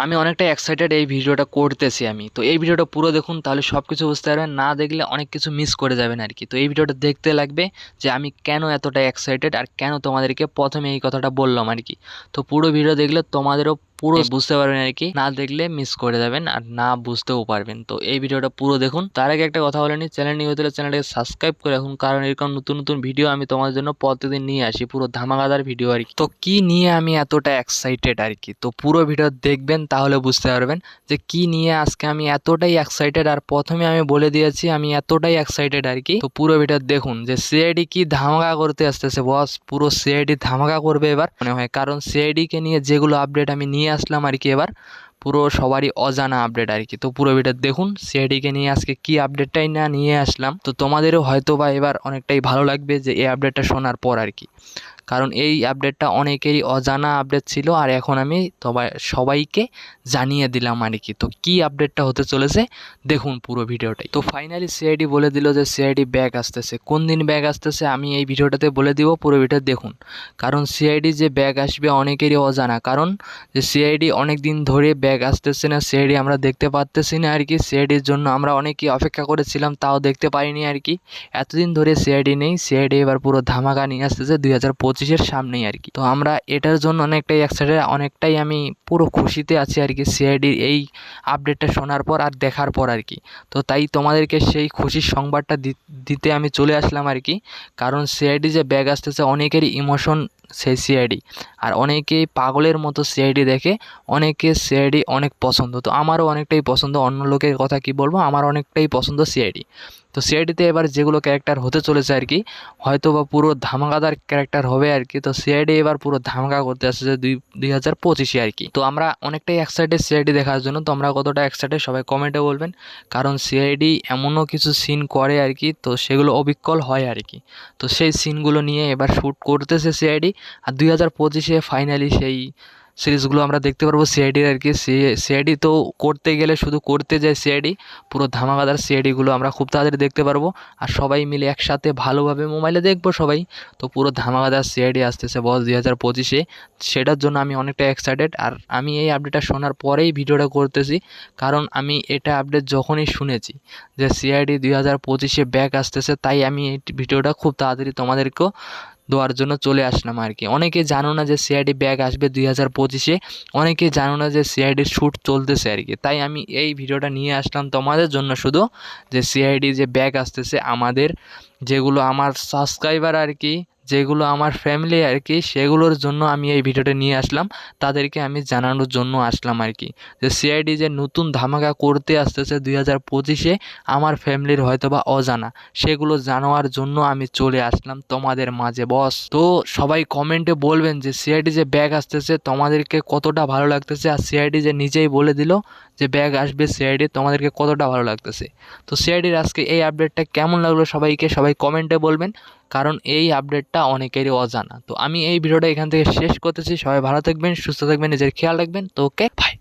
আমি অনেকটাই এক্সাইটেড এই ভিডিওটা করতেছি আমি। তো এই ভিডিওটা পুরো দেখুন, তাহলে সব কিছু বুঝতে পারবেন। না দেখলে অনেক কিছু মিস করে যাবেন আর কি। তো এই ভিডিওটা দেখতে লাগবে যে আমি কেন এতটা এক্সাইটেড আর কেন তোমাদেরকে প্রথমে এই কথাটা বললাম আর কি। তো পুরো ভিডিও দেখলে তোমাদেরও পুরো বুঝতে পারবেন আর কি, না দেখলে মিস করে যাবেন আর না বুঝতেও পারবেন। তো এই ভিডিওটা পুরো দেখুন। তার আগে একটা কথা বলে নিই, চ্যানেল নিয়ে হতে চ্যানেলটাকে সাবস্ক্রাইব করে রাখুন, কারণ এরকম নতুন নতুন ভিডিও আমি তোমাদের জন্য প্রতিদিন নিয়ে আসি, পুরো ধামাকাদার ভিডিও আর কি। তো কি নিয়ে আমি এতটা এক্সাইটেড আর কি, তো পুরো ভিডিও দেখবেন তাহলে বুঝতে পারবেন যে কি নিয়ে আজকে আমি এতটাই এক্সাইটেড। আর প্রথমে আমি বলে দিয়েছি আমি এতটাই এক্সাইটেড আর কি। তো পুরো ভিডিও দেখুন যে সিআইডি কি ধামাকা করতে আসতেছে বস, পুরো সিআইডি ধামাকা করবে এবার মনে হয়, কারণ সিআইডি কে নিয়ে যেগুলো আপডেট আমি নিয়ে আসলাম আর কি এবার পুরো সবারই অজানা আপডেট আর কি। তো পুরো ভিডিও দেখুন সিআইডি কে নিয়ে আজকে কি আপডেটটাই না নিয়ে আসলাম। তো তোমাদেরও হয়তো বা এবার অনেকটাই ভালো লাগবে যে এই আপডেটটা শোনার পর আর কি, কারণ এই আপডেটটা অনেকেরই অজানা আপডেট ছিল আর এখন আমি সবাইকে জানিয়ে দিলাম আর কি। তো কী আপডেটটা হতে চলেছে দেখুন পুরো ভিডিওটাই। তো ফাইনালি সিআইডি বলে দিল যে সিআইডি ব্যাগ আসতেছে। কোন দিন ব্যাগ আসতেছে আমি এই ভিডিওটাতে বলে দিব, পুরো ভিডিও দেখুন। কারণ সিআইডি যে ব্যাগ আসবে অনেকেরই অজানা, কারণ যে সিআইডি অনেক দিন ধরে ব্যাগ আসতেছে না, সিআইডি আমরা দেখতে পারতেছি না আর কি। সিআইডির জন্য আমরা অনেকেই অপেক্ষা করেছিলাম, তাও দেখতে পারিনি আর কি। এতদিন ধরে সিআইডি নেই, সিআইডি এবার পুরো ধামাকা নিয়ে আসতেছে 2025-এর সামনেই আর কি। তো আমরা এটার জন্য অনেকটাই এক্সাইটেড, অনেকটাই আমি পুরো খুশিতে আছি আর কি সিআইডির এই আপডেটটা শোনার পর আর দেখার পর আর কি। তো তাই তোমাদেরকে সেই খুশির সংবাদটা দিতে আমি চলে আসলাম আর কি। কারণ সিআইডি যে ব্যাগ আসতেছে অনেকেরই ইমোশন সেই সিআইডি, আর অনেকেই পাগলের মতো সিআইডি দেখে, অনেকে সিআইডি অনেক পছন্দ। তো আমারও অনেকটাই পছন্দ, অন্য লোকের কথা কি বলবো, আমার অনেকটাই পছন্দ সিআইডি। তো সিআইডিতে এবার যেগুলো ক্যারেক্টার হতে চলেছে আর কি, হয়তো বা পুরো ধামাকাদার ক্যারেক্টার হবে আর কি। তো সিআইডি এবার পুরো ধামাকা করতে আসছে 2025-এ আর কি। তো আমরা অনেকটাই এক্সাইটেড সিআইডি দেখার জন্য। তো আমরা কতটা এক্সাইটেড সবাই কমেন্টে বলবেন, কারণ সিআইডি এমনও কিছু সিন করে আর কি, তো সেগুলো অবিকল হয় আর কি। তো সেই সিনগুলো নিয়ে এবার শ্যুট করতেছে সিআইডি, আর 2025-এ ফাইনালি সেই সিরিজগুলো আমরা দেখতে পারবো সিআইডির আর কি। সিআইডি তো করতে গেলে শুধু করতে যায় সিআইডি, পুরো ধামাকাদার সিআইডিগুলো আমরা খুব তাড়াতাড়ি দেখতে পারবো, আর সবাই মিলে একসাথে ভালোভাবে মোবাইলে দেখবো সবাই। তো পুরো ধামাকাদার সিআইডি আসতেছে বস 2025-এ, সেটার জন্য আমি অনেকটা এক্সাইটেড। আর আমি এই আপডেটটা শোনার পরেই ভিডিওটা করতেছি, কারণ আমি এটা আপডেট যখনই শুনেছি যে সিআইডি 2025-এ ব্যাক আসতেছে, তাই আমি এই ভিডিওটা খুব তাড়াতাড়ি তোমাদেরকেও দেওয়ার জন্য চলে আসলাম আর কি। অনেকে জানো না যে সিআইডি ব্যাগ আসবে 2025-এ, অনেকে জানো না যে সিআইডির শ্যুট চলতেছে আর কি। তাই আমি এই ভিডিওটা নিয়ে আসলাম তোমাদের জন্য শুধু, যে সিআইডি যে ব্যাগ আসতেছে আমাদের যেগুলো আমার সাবস্ক্রাইবার আর কি, যেগুলো আমার ফ্যামিলি আর কি, সেগুলোর জন্য আমি এই ভিডিওটা নিয়ে আসলাম, তাদেরকে আমি জানানোর জন্য আসলাম আর কি। যে সিআইডি যে নতুন ধামাকা করতে আসতেছে 2025-এ, আমার ফ্যামিলির হয়তো বা অজানা, সেগুলো জানার জন্য আমি চলে আসলাম তোমাদের মাঝে বস। তো সবাই কমেন্টে বলবেন যে সিআইডি যে ব্যাগ আসতেছে তোমাদেরকে কতটা ভালো লাগতেছে, আর সিআইডি যে নিজেই বলে দিল যে ব্যাগ আসবে সিআইডি, তোমাদেরকে কতটা ভালো লাগতেছে। তো সিআইডির আজকে এই আপডেটটা কেমন লাগলো সবাই কমেন্টে বলবেন, কারণ এই আপডেটটা অনেকেরই অজানা। তো আমি এই ভিডিওটা এখান থেকে শেষ করতেছি। সবাই ভালো থাকবেন, সুস্থ থাকবেন, নিজের খেয়াল রাখবেন। তো ওকে, বাই।